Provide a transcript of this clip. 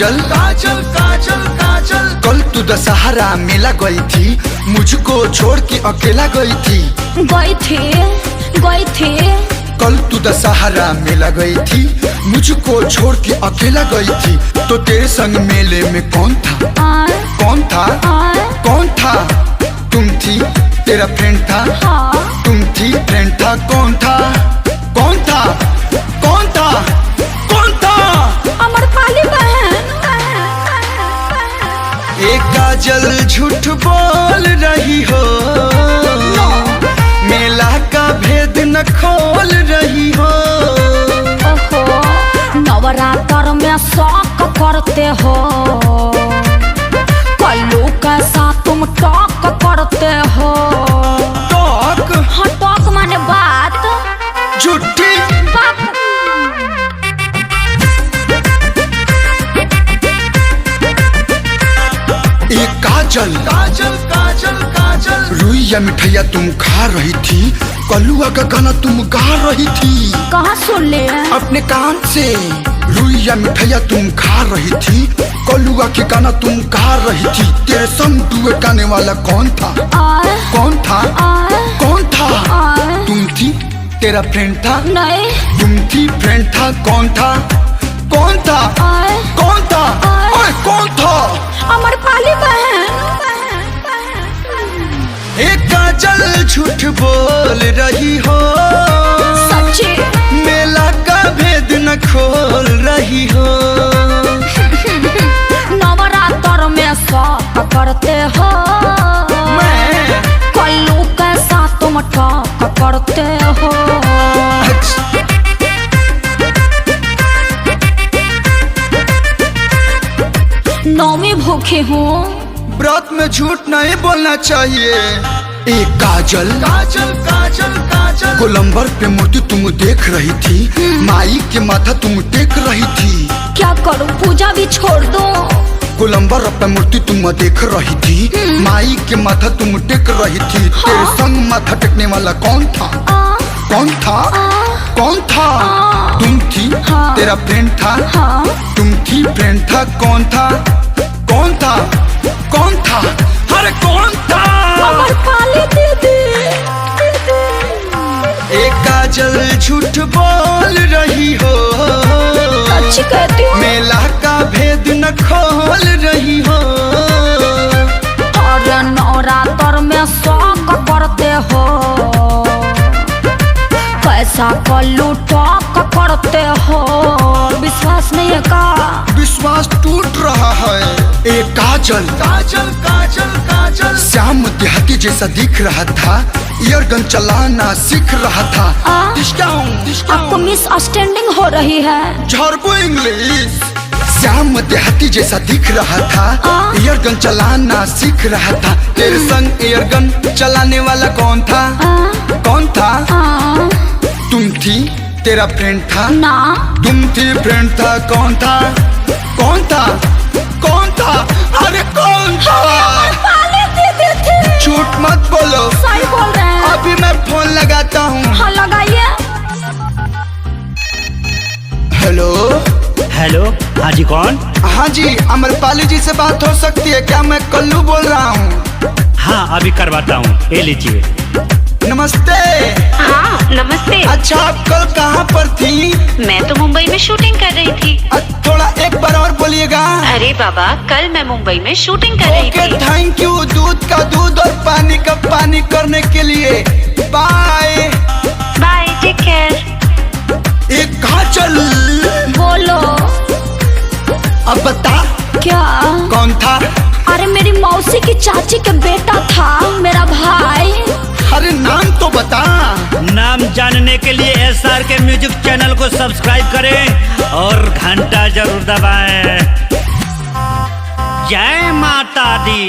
काजल काजल काजल काजल, कल तू दशहरा मेला गई थी, मुझको छोड़ के अकेला गई थी। गई थी कल तू दशहरा मेला गई थी, मुझको छोड़ के अकेला गई थी। तो तेरे संग मेले में कौन था? कौन था? कौन था? तुम थी, तेरा फ्रेंड था। हाँ। तुम थी, फ्रेंड था। कौन था? कौन था? कौन था? कौन था? अमर पाली बहन। एक काजल झूठ बोल रही हो, मेला का भेद न खोल रही हो। ओहो, नवरात्र में शौक करते हो, कल्लू कैसा तुम टॉक करते हो। टॉक? हाँ, टॉक माने बात। झूठी बात। एक काजल काजल काजल काजल, रुई या मिठाइया तुम खा रही थी, कलुआ का गाना तुम गा रही थी। कहाँ सुन ले? अपने कान से। रुई या मिठाइया तुम खा रही थी, कलुआ के गाना तुम गा रही थी। तेरे संग डुएट गाने वाला कौन था? कौन था? कौन था? तुम थी, तेरा फ्रेंड था। नहीं। तुम थी, फ्रेंड था। कौन था? कौन था? कौन था? ओए कौन था? अमर पाली बहन। एक काजल झूठ बोल रही हो, सच्ची। मेला का भेद न खोल रही हो। नवरात्र में शौक करते हो, मैं कल्लू कैसा तुम टॉक करते हो। नौमी भूखी हूँ। व्रत में झूठ नहीं बोलना चाहिए। एक काजल काजल काजल काजल, गोलंबर पे मूर्ति तुम देख रही थी, माई के माथा तुम टेक रही थी। क्या करूँ, पूजा भी छोड़ दो। गोलंबर पे मूर्ति तुम देख रही थी, माई के माथा तुम टेक रही थी। तेरे संग माथा टेकने वाला कौन था? कौन था? कौन था? तुम थी, तेरा फ्रेंड था। तुम थी, फ्रेंड था। कौन था? कौन था? कौन था? अरे कौन था? अमर पाली दीदी। एक काजल झूठ बोल रही हो, सच कहती हूँ। मेला का भेद न खोल रही हो। और नवरात्र में शौक करते हो, कैसा कल्लू टॉक करते हो। विश्वास नहीं है का? विश्वास टूट रहा है। एक काजल काजल काजल काजल, श्याम देहाती जैसा दिख रहा था, ईयरगन चलाना सीख रहा था। आपको मिस अंडरस्टैंडिंग हो रही है। झरबो इंग्लिश। श्याम देहाती जैसा दिख रहा था, ईयरगन चलाना सीख रहा था। तेरे संग ईयरगन चलाने वाला कौन था? कौन था? तुम थी, तेरा फ्रेंड था। ना। तुम थी, फ्रेंड था। कौन था? कौन था? कौन था? अरे कौन था? झूठ मत बोलो। सही बोल रहे हैं। अभी मैं फोन लगाता हूँ। हाँ, लगाइए। हेलो। हेलो, हाँ जी, कौन? हाँ जी, अमरपाली जी से बात हो सकती है क्या? मैं कल्लू बोल रहा हूँ। हाँ, अभी करवाता हूँ, ये लीजिए। नमस्ते। हाँ, नमस्ते। अच्छा, आप कल कहाँ पर थी? मैं तो मुंबई में शूटिंग कर रही थी। थोड़ा एक बार और बोलिएगा। अरे बाबा, कल मैं मुंबई में शूटिंग कर रही ओके, थी। Thank you. दूध का दूध और पानी का पानी करने के लिए। Bye bye, take care. एक काजल, बोलो। अब बता क्या? कौन था? अरे मेरी मौसी की चाची का बेटा था, मेरा भाई। अरे नाम तो बता। नाम जानने के लिए SRK म्यूजिक चैनल को सब्सक्राइब करें और घंटा जरूर दबाएं। जय माता दी।